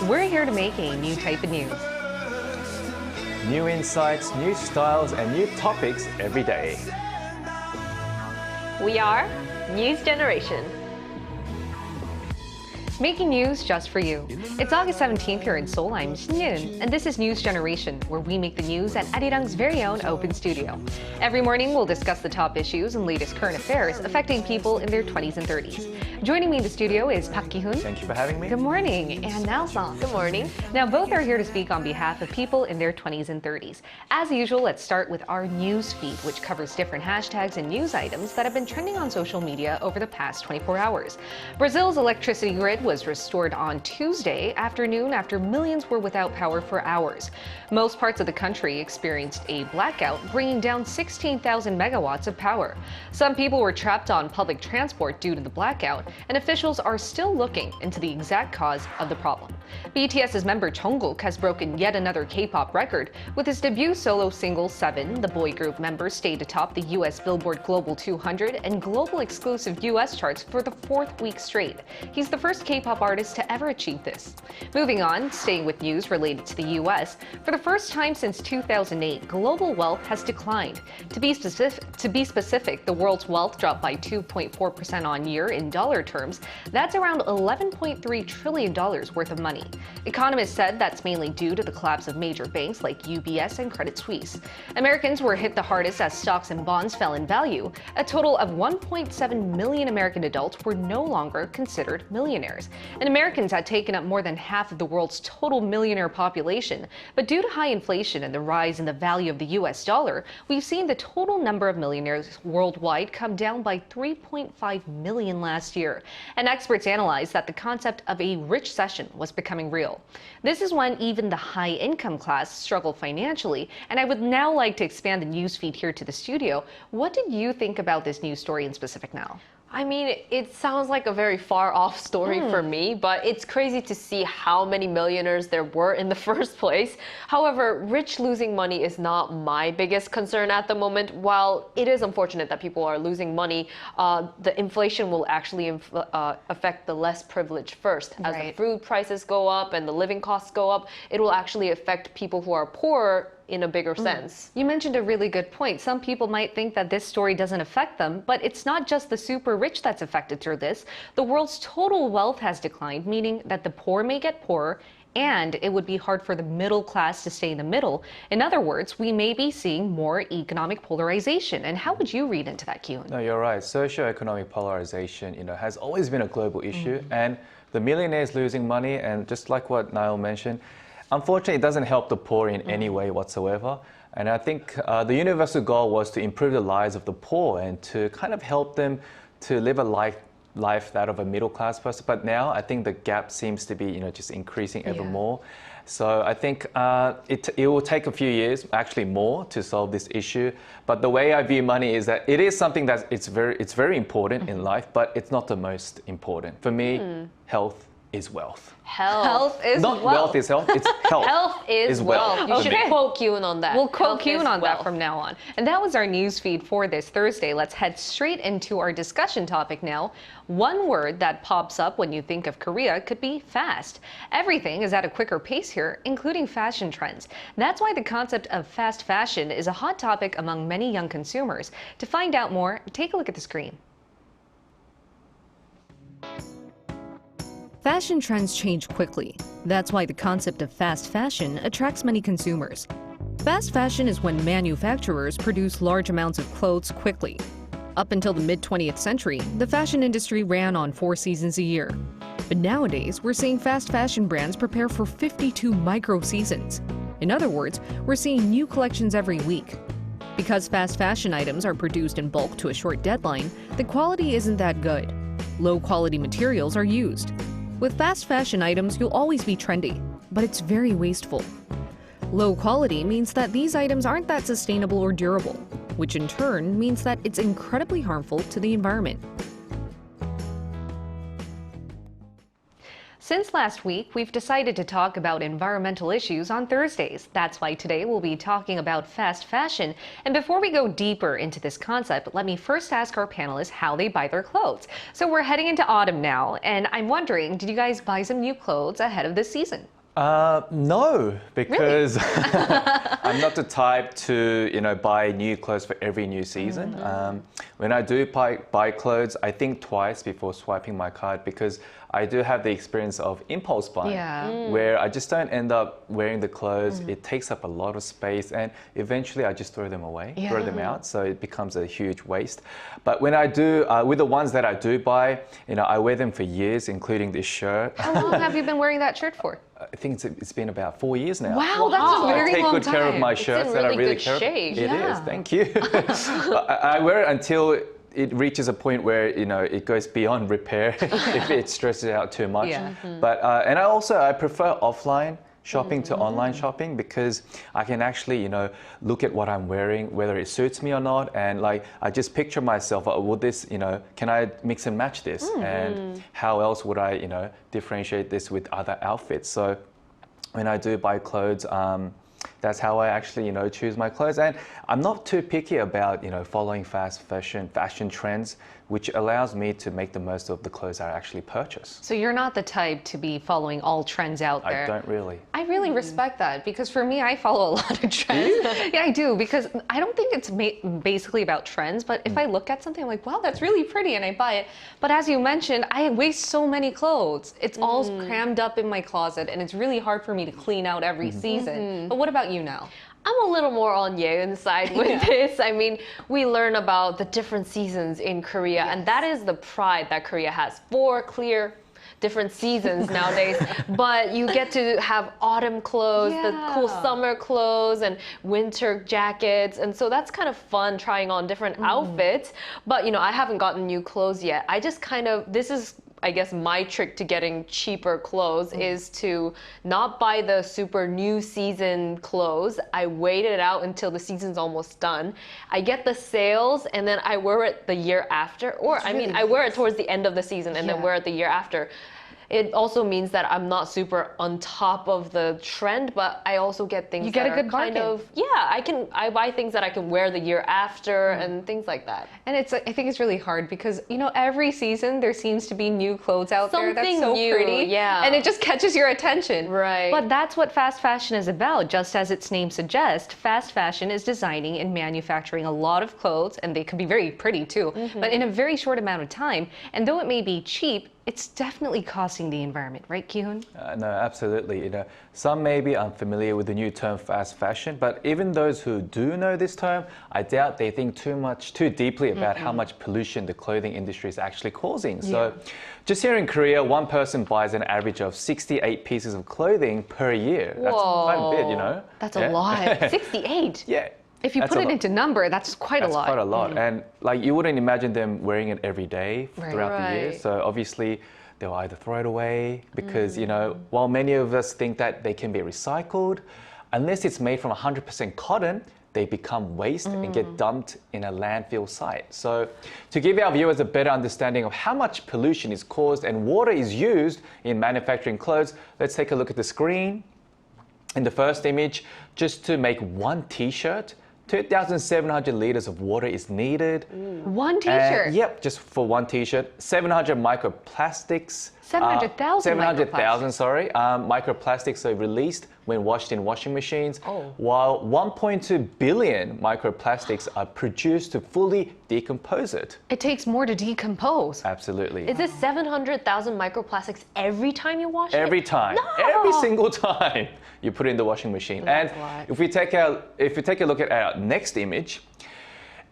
We're here to make a new type of news. New insights, new styles, and new topics every day. We are News Generation. Making news just for you. It's August 17th here in Seoul. I'm Shin, and this is News Generation, where we make the news at Arirang's very own open studio. Every morning, we'll discuss the top issues and latest current affairs affecting people in their 20s and 30s. Joining me in the studio is Park Ki-hoon. Thank you for having me. Good morning. And Nao-song. Good morning. Now, both are here to speak on behalf of people in their 20s and 30s. As usual, let's start with our news feed, which covers different hashtags and news items that have been trending on social media over the past 24 hours. Brazil's electricity grid was restored on Tuesday afternoon after millions were without power for hours. Most parts of the country experienced a blackout, bringing down 16,000 megawatts of power. Some people were trapped on public transport due to the blackout, and officials are still looking into the exact cause of the problem. BTS's member Jungkook has broken yet another K-pop record. With his debut solo single 7, the boy group member stayed atop the US Billboard Global 200 and global exclusive US charts for the 4th week straight. He's the first K-pop artist to ever achieve this. Moving on, staying with news related to the US, for the first time since 2008, global wealth has declined. To be specific, the world's wealth dropped by 2.4% on year in dollar terms. That's around $11.3 trillion worth of money. Economists said that's mainly due to the collapse of major banks like UBS and Credit Suisse. Americans were hit the hardest as stocks and bonds fell in value. A total of 1.7 million American adults were no longer considered millionaires. And Americans had taken up more than half of the world's total millionaire population. But due to high inflation and the rise in the value of the US dollar, we've seen the total number of millionaires worldwide come down by 3.5 million last year. And experts analyzed that the concept of a recession was becoming real. This is when even the high-income class struggle financially. And I would now like to expand the news feed here to the studio. What did you think about this news story in specific now? I mean, it sounds like a very far off story for me, but it's crazy to see how many millionaires there were in the first place. However, rich losing money is not my biggest concern at the moment. While it is unfortunate that people are losing money, the inflation will actually affect the less privileged first. As the food prices go up and the living costs go up, it will actually affect people who are poor in a bigger sense. You mentioned a really good point. Some people might think that this story doesn't affect them, but it's not just the super rich that's affected through this. The world's total wealth has declined, meaning that the poor may get poorer, and it would be hard for the middle class to stay in the middle. In other words, we may be seeing more economic polarization. And how would you read into that, Ki-hoon? No, you're right. Socioeconomic polarization, has always been a global issue, and the millionaires losing money, and just like what Niall mentioned, unfortunately, it doesn't help the poor in any way whatsoever. And I think the universal goal was to improve the lives of the poor and to kind of help them to live a life that of a middle class person. But now I think the gap seems to be, just increasing ever more. So I think it will take a few years, actually more, to solve this issue. But the way I view money is that it is something that it's very important in life, but it's not the most important. For me, health is wealth. Health is Not wealth is health, it's health. Health is wealth. You should quote Ki-hoon on that. We'll quote Ki-hoon on that from now on. And that was our news feed for this Thursday. Let's head straight into our discussion topic now. One word that pops up when you think of Korea could be fast. Everything is at a quicker pace here, including fashion trends. That's why the concept of fast fashion is a hot topic among many young consumers. To find out more, take a look at the screen. Fashion trends change quickly. That's why the concept of fast fashion attracts many consumers. Fast fashion is when manufacturers produce large amounts of clothes quickly. Up until the mid-20th century, the fashion industry ran on 4 seasons a year. But nowadays, we're seeing fast fashion brands prepare for 52 micro-seasons. In other words, we're seeing new collections every week. Because fast fashion items are produced in bulk to a short deadline, the quality isn't that good. Low-quality materials are used. With fast fashion items, you'll always be trendy, but it's very wasteful. Low quality means that these items aren't that sustainable or durable, which in turn means that it's incredibly harmful to the environment. Since last week, we've decided to talk about environmental issues on Thursdays. That's why today we'll be talking about fast fashion. And before we go deeper into this concept, let me first ask our panelists how they buy their clothes. So we're heading into autumn now, and I'm wondering, did you guys buy some new clothes ahead of this season? No, because I'm not the type to, buy new clothes for every new season. When I do buy clothes, I think twice before swiping my card because I do have the experience of impulse buying, where I just don't end up wearing the clothes. It takes up a lot of space, and eventually I just throw them away, throw them out. So it becomes a huge waste. But when I do, with the ones that I do buy, I wear them for years, including this shirt. How long have you been wearing that shirt for? I think it's been about 4 years now. Wow, that's a very I take long good care of time. my It's shirts in that I really really good care about. shape. It Yeah. is, thank you. I wear it until it reaches a point where it goes beyond repair if it stresses out too much. Yeah. But and I prefer offline shopping to online shopping because I can actually look at what I'm wearing, whether it suits me or not, and I just picture myself, would this can I mix and match this, and how else would I differentiate this with other outfits. So when I do buy clothes, that's how I actually choose my clothes. And I'm not too picky about following fast fashion trends, which allows me to make the most of the clothes I actually purchase. So you're not the type to be following all trends out there. I don't really. I really respect that because for me, I follow a lot of trends. Yeah, I do because I don't think it's basically about trends, but if I look at something, I'm like, wow, that's really pretty, and I buy it. But as you mentioned, I waste so many clothes. It's all crammed up in my closet, and it's really hard for me to clean out every season. But what about you now? I'm a little more on Yeun's side with this. I mean, we learn about the different seasons in Korea, and that is the pride that Korea has. 4 clear different seasons nowadays, but you get to have autumn clothes, the cool summer clothes, and winter jackets, and so that's kind of fun trying on different outfits. But I haven't gotten new clothes yet. I just this is, I guess, my trick to getting cheaper clothes is to not buy the super new season clothes. I wait it out until the season's almost done. I get the sales and then I wear it the year after. Or I wear it towards the end of the season and then wear it the year after. It also means that I'm not super on top of the trend, but I also get things You get that a good are kind bargain. of, I buy things that I can wear the year after and things like that. And I think it's really hard because, every season there seems to be new clothes out there that's Something so new, pretty. yeah. And it just catches your attention. Right. But that's what fast fashion is about. Just as its name suggests, fast fashion is designing and manufacturing a lot of clothes, and they can be very pretty too, but in a very short amount of time. And though it may be cheap, it's definitely costing the environment, right, Ki-hoon? No, absolutely. Some may be unfamiliar with the new term fast fashion, but even those who do know this term, I doubt they think too deeply about how much pollution the clothing industry is actually causing. So just here in Korea, one person buys an average of 68 pieces of clothing per year. That's quite a bit, That's a lot. 68. Yeah. If you That's put a it lot. into number, that's quite a lot. That's quite a lot. And you wouldn't imagine them wearing it every day throughout the year. Right. So obviously they'll either throw it away because, while many of us think that they can be recycled, unless it's made from 100% cotton, they become waste and get dumped in a landfill site. So to give our viewers a better understanding of how much pollution is caused and water is used in manufacturing clothes, let's take a look at the screen. In the first image, just to make one t-shirt, 2,700 liters of water is needed. One t-shirt? Yep, just for one t-shirt. 700 microplastics. 700,000 700,000, sorry. Microplastics are released when washed in washing machines, while 1.2 billion microplastics are produced to fully decompose it. It takes more to decompose. Absolutely. Is this 700,000 microplastics every time you wash it? Every time, every single time you put it in the washing machine. That's And a lot. if we take a look at our next image,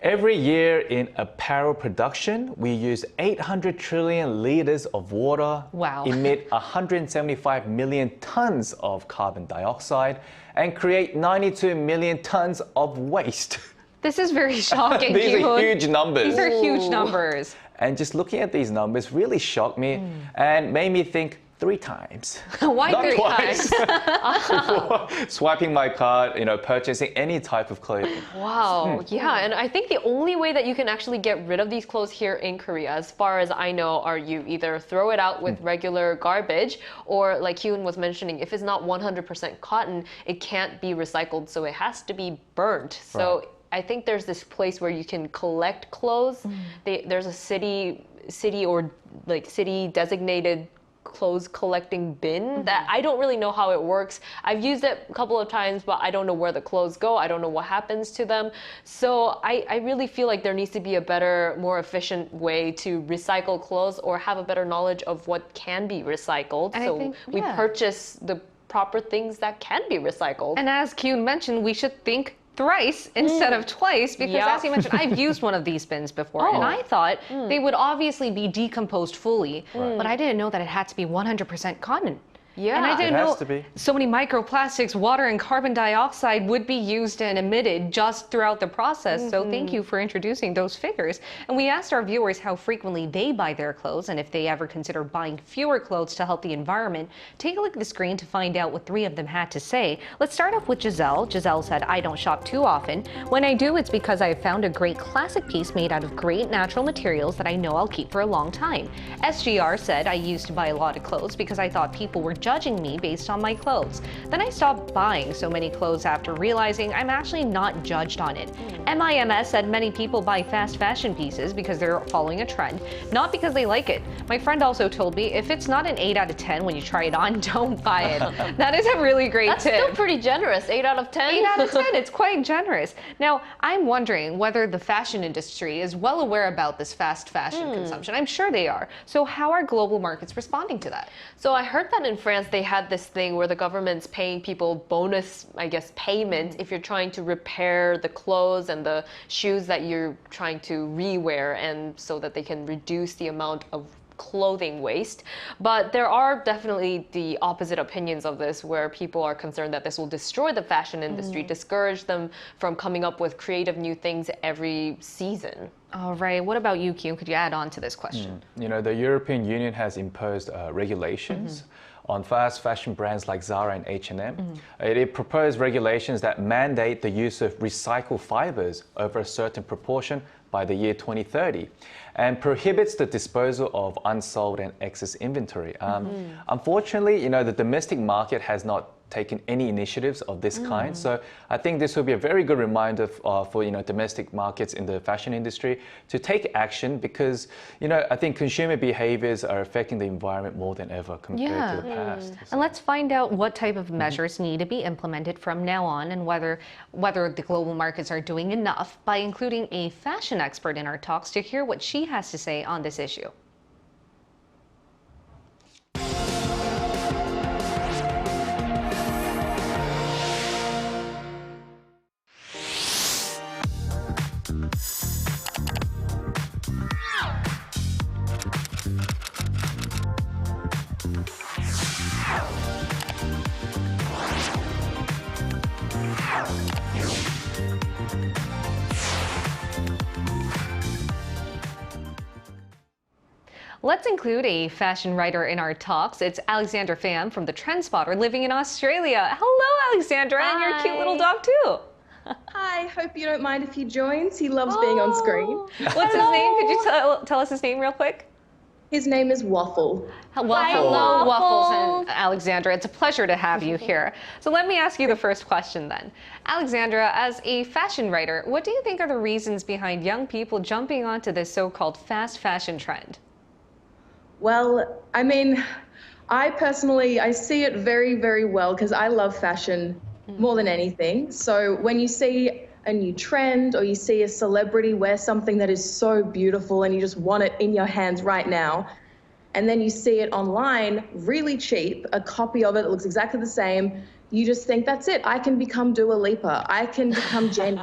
every year in apparel production, we use 800 trillion liters of water, Wow. emit 175 million tons of carbon dioxide, and create 92 million tons of waste. This is very shocking. These are Ki-hoon. huge numbers. These are huge numbers. And just looking at these numbers really shocked me and made me think 3 times. Why Not 3 twice. times? Before swiping my card, purchasing any type of clothing. Wow, yeah, and I think the only way that you can actually get rid of these clothes here in Korea, as far as I know, are you either throw it out with regular garbage, or like Hyun was mentioning, if it's not 100% cotton, it can't be recycled, so it has to be burnt. So Right. I think there's this place where you can collect clothes. There's a city or like city designated clothes collecting bin that I don't really know how it works. I've used it a couple of times, but I don't know where the clothes go. I don't know what happens to them. So I really feel like there needs to be a better, more efficient way to recycle clothes or have a better knowledge of what can be recycled. And so I think, we purchase the proper things that can be recycled. And as Kyun mentioned, we should think thrice instead of twice, because as you mentioned, I've used one of these bins before, and I thought they would obviously be decomposed fully, but I didn't know that it had to be 100% cotton. Yeah. And I didn't It has know to be. so many microplastics, water, and carbon dioxide would be used and emitted just throughout the process. So thank you for introducing those figures. And we asked our viewers how frequently they buy their clothes and if they ever consider buying fewer clothes to help the environment. Take a look at the screen to find out what 3 of them had to say. Let's start off with Giselle. Giselle said, I don't shop too often. When I do, it's because I have found a great classic piece made out of great natural materials that I know I'll keep for a long time. SGR said, I used to buy a lot of clothes because I thought people were judging me based on my clothes. Then I stopped buying so many clothes after realizing I'm actually not judged on it. MIMS said many people buy fast fashion pieces because they're following a trend, not because they like it. My friend also told me if it's not an 8 out of 10 when you try it on, don't buy it. That is a really great That's tip. still pretty generous. 8 out of 10. 8 out of 10, it's quite generous. Now, I'm wondering whether the fashion industry is well aware about this fast fashion consumption. I'm sure they are. So how are global markets responding to that? So I heard that in France they had this thing where the government's paying people bonus, I guess, payment if you're trying to repair the clothes and the shoes that you're trying to rewear, and so that they can reduce the amount of clothing waste. But there are definitely the opposite opinions of this, where people are concerned that this will destroy the fashion industry, discourage them from coming up with creative new things every season. All right, what about you, Kyun? Could you add on to this question? You know, the European Union has imposed regulations on fast fashion brands like Zara and H&M. It proposed regulations that mandate the use of recycled fibers over a certain proportion by the year 2030 and prohibits the disposal of unsold and excess inventory. Unfortunately, you know, the domestic market has not taken any initiatives of this kind. So I think this will be a very good reminder for domestic markets in the fashion industry to take action, because I think consumer behaviors are affecting the environment more than ever compared to the past. And let's find out what type of measures need to be implemented from now on, and whether the global markets are doing enough, by including a fashion expert in our talks to hear what she has to say on this issue. Let's include a fashion writer in our talks. It's Alexandra Pham from The Trendspotter, living in Australia. Hello, Alexandra, and your cute little dog too. Hi, hope you don't mind if he joins. He loves being on screen. What's his name? Could you tell us his name real quick? His name is Waffle. Hello, Waffles and Alexandra. It's a pleasure to have you here. So let me ask you the first question then. Alexandra, as a fashion writer, what do you think are the reasons behind young people jumping onto this so-called fast fashion trend? Well, I mean, I see it very, very well because I love fashion more than anything. So when you see a new trend, or you see a celebrity wear something that is so beautiful and you just want it in your hands right now, and then you see it online really cheap, a copy of it that looks exactly the same, you just think, that's it, I can become Dua Lipa, I can become Jen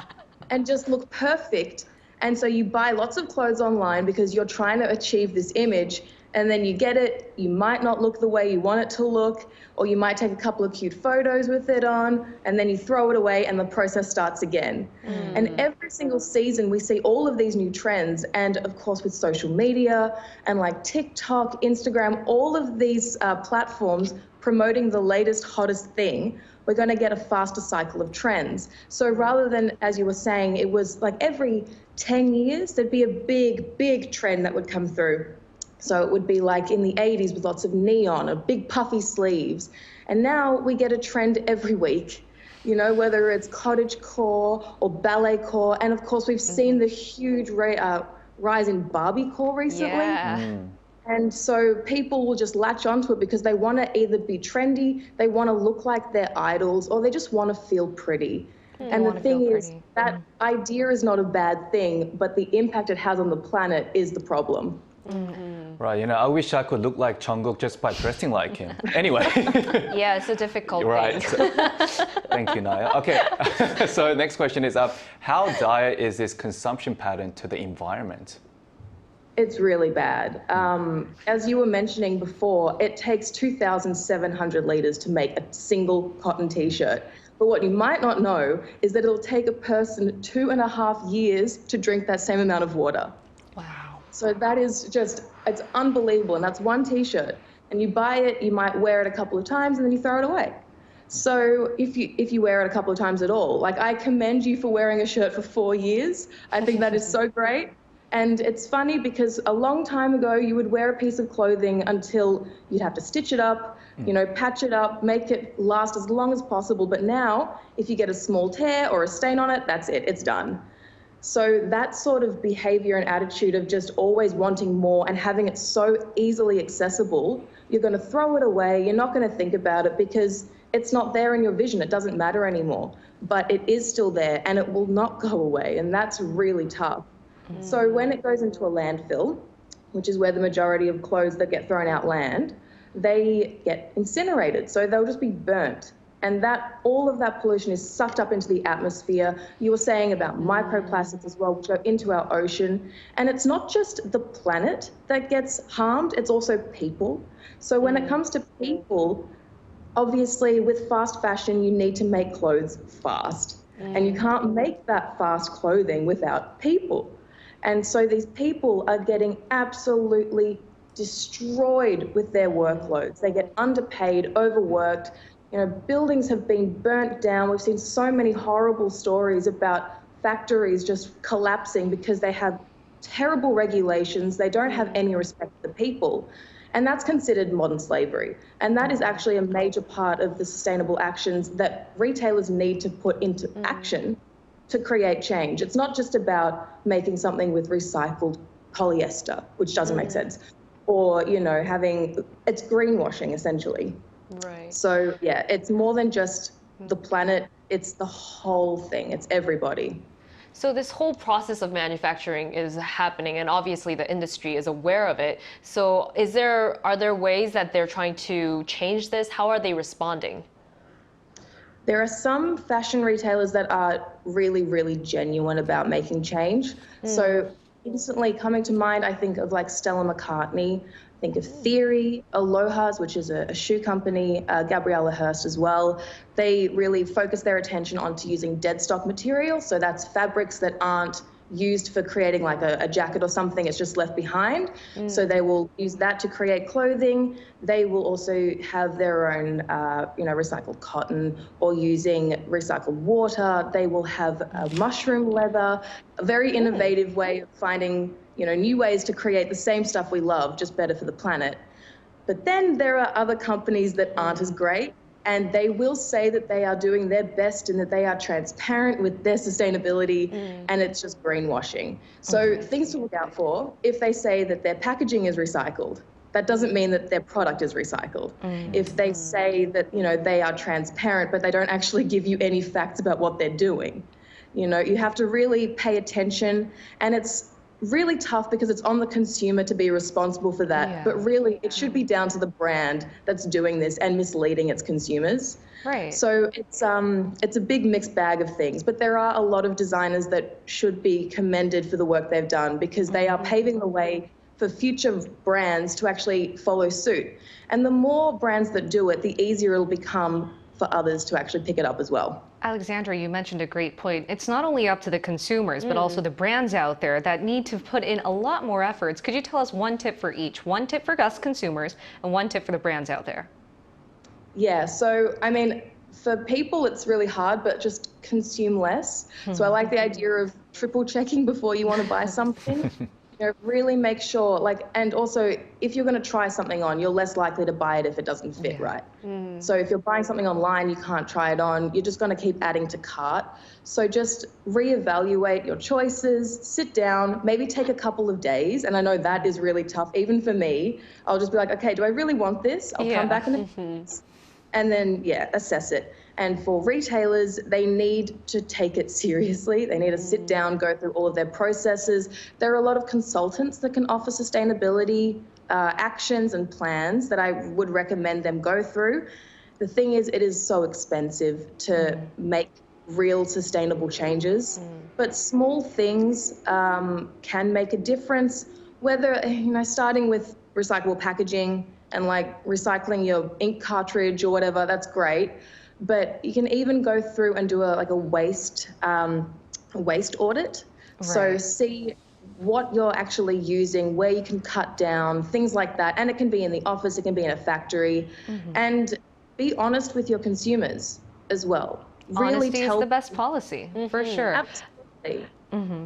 and just look perfect. And so you buy lots of clothes online because you're trying to achieve this image, and then you get it, you might not look the way you want it to look, or you might take a couple of cute photos with it on, and then you throw it away and the process starts again. And every single season we see all of these new trends, and of course with social media and like TikTok, Instagram, all of these platforms promoting the latest, hottest thing, we're going to get a faster cycle of trends. So rather than, as you were saying, it was like every 10 years there'd be a big, big trend that would come through. So it would be like in the 80s with lots of neon or big puffy sleeves. And now we get a trend every week, whether it's cottagecore or balletcore. And of course, we've seen the huge rise in Barbiecore recently. Yeah. And so people will just latch onto it because they want to either be trendy, they want to look like their idols, or they just want to feel pretty. And the thing is, that idea is not a bad thing, but the impact it has on the planet is the problem. Right, I wish I could look like Jungkook just by dressing like him. Anyway. Yeah, it's a difficult right. thing. Thank you, Naya. Okay, so next question is, how dire is this consumption pattern to the environment? It's really bad. As you were mentioning before, it takes 2,700 litres to make a single cotton T-shirt. But what you might not know is that it'll take a person 2.5 years to drink that same amount of water. Wow. So that is just, it's unbelievable. And that's one T-shirt. And you buy it, you might wear it a couple of times, and then you throw it away. So if you wear it a couple of times at all, like, I commend you for wearing a shirt for 4 years. I think that is so great. And it's funny because a long time ago, you would wear a piece of clothing until you'd have to stitch it up, patch it up, make it last as long as possible. But now, if you get a small tear or a stain on it, that's it, it's done. So that sort of behavior and attitude of just always wanting more and having it so easily accessible, you're going to throw it away, you're not going to think about it because it's not there in your vision, it doesn't matter anymore. But it is still there and it will not go away, and that's really tough. So when it goes into a landfill, which is where the majority of clothes that get thrown out land, they get incinerated. So they'll just be burnt. And that all of that pollution is sucked up into the atmosphere. You were saying about microplastics as well, which go into our ocean. And it's not just the planet that gets harmed, it's also people. So when it comes to people, obviously with fast fashion, you need to make clothes fast. And you can't make that fast clothing without people. And so these people are getting absolutely destroyed with their workloads. They get underpaid, overworked. Buildings have been burnt down. We've seen so many horrible stories about factories just collapsing because they have terrible regulations. They don't have any respect for the people. And that's considered modern slavery. And that is actually a major part of the sustainable actions that retailers need to put into action to create change. It's not just about making something with recycled polyester, which doesn't make sense, or, it's greenwashing essentially. Right. So yeah, it's more than just the planet, it's the whole thing, it's everybody. So this whole process of manufacturing is happening, and obviously the industry is aware of it. So are there ways that they're trying to change this? How are they responding? There are some fashion retailers that are really, really genuine about making change. So instantly coming to mind, I think of like Stella McCartney, I think of Theory, Aloha's, which is a shoe company, Gabriella Hearst as well. They really focus their attention onto using dead stock material. So that's fabrics that aren't used for creating like a jacket or something, it's just left behind. So they will use that to create clothing. They will also have their own, recycled cotton or using recycled water. They will have mushroom leather, a very innovative way of finding, new ways to create the same stuff we love, just better for the planet. But then there are other companies that aren't as great, and they will say that they are doing their best and that they are transparent with their sustainability, and it's just greenwashing. So things to look out for: if they say that their packaging is recycled, that doesn't mean that their product is recycled. If they say that, they are transparent, but they don't actually give you any facts about what they're doing, you have to really pay attention. And it's really tough because it's on the consumer to be responsible for that. Yeah. But really, it should be down to the brand that's doing this and misleading its consumers. Right. So it's a big mixed bag of things. But there are a lot of designers that should be commended for the work they've done, because they are paving the way for future brands to actually follow suit. And the more brands that do it, the easier it'll become for others to actually pick it up as well. Alexandra, you mentioned a great point. It's not only up to the consumers, but also the brands out there that need to put in a lot more efforts. Could you tell us one tip for each? One tip for us consumers and one tip for the brands out there? Yeah, so for people it's really hard, but just consume less. So I like the idea of triple checking before you want to buy something. Really make sure, like, and also if you're going to try something on, you're less likely to buy it if it doesn't fit right. So if you're buying something online, you can't try it on, you're just going to keep adding to cart. So just reevaluate your choices, sit down, maybe take a couple of days. And I know that is really tough, even for me. I'll just be like, okay, do I really want this? I'll come back in a few days. And then, assess it. And for retailers, they need to take it seriously. They need to sit down, go through all of their processes. There are a lot of consultants that can offer sustainability actions and plans that I would recommend them go through. The thing is, it is so expensive to make real sustainable changes, but small things can make a difference, whether, starting with recyclable packaging and like recycling your ink cartridge or whatever, that's great. But you can even go through and do a waste audit. Right. So see what you're actually using, where you can cut down, things like that. And it can be in the office, it can be in a factory. And be honest with your consumers as well. Really Honesty is the best policy, for sure. Absolutely.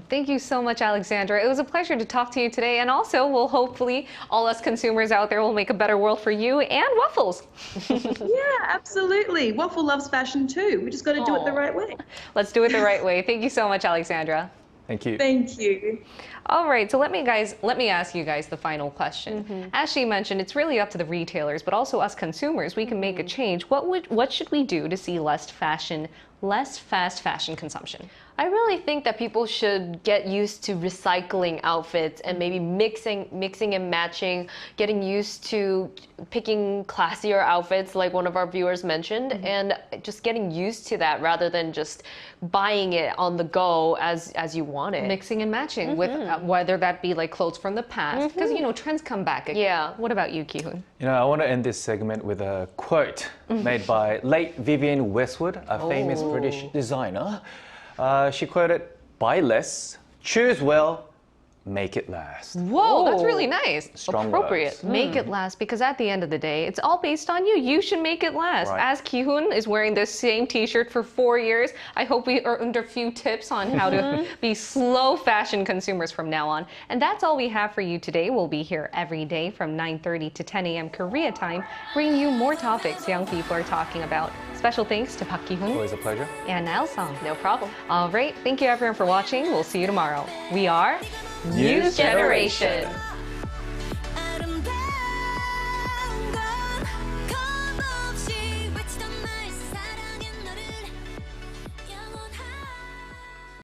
Thank you so much, Alexandra. It was a pleasure to talk to you today. And also, we'll hopefully, all us consumers out there will make a better world for you and Waffles. Yeah, absolutely. Waffle loves fashion too. We just got to do it the right way. Let's do it the right way. Thank you so much, Alexandra. Thank you. Thank you. All right, so let me ask you guys the final question. As she mentioned, it's really up to the retailers, but also us consumers. We can make a change. What should we do to see less fast fashion consumption? I really think that people should get used to recycling outfits and maybe mixing and matching, getting used to picking classier outfits like one of our viewers mentioned, and just getting used to that rather than just buying it on the go as you want it. Mixing and matching with whether that be like clothes from the past, because trends come back again. Yeah. What about you, Ki-hoon? I want to end this segment with a quote made by late Vivienne Westwood, a famous British designer. She quoted, "Buy less, choose well, make it last." Whoa, that's really nice. Strong Appropriate. words. Make it last, because at the end of the day, it's all based on you. You should make it last. Right. As Ki-hoon is wearing this same t-shirt for 4 years, I hope we earned a few tips on how to be slow fashion consumers from now on. And that's all we have for you today. We'll be here every day from 9:30 to 10 a.m. Korea time, bringing you more topics young people are talking about. Special thanks to Park Ki-hoon Always a pleasure. and Nail Song. No problem. All right, thank you everyone for watching. We'll see you tomorrow. We are News Generation.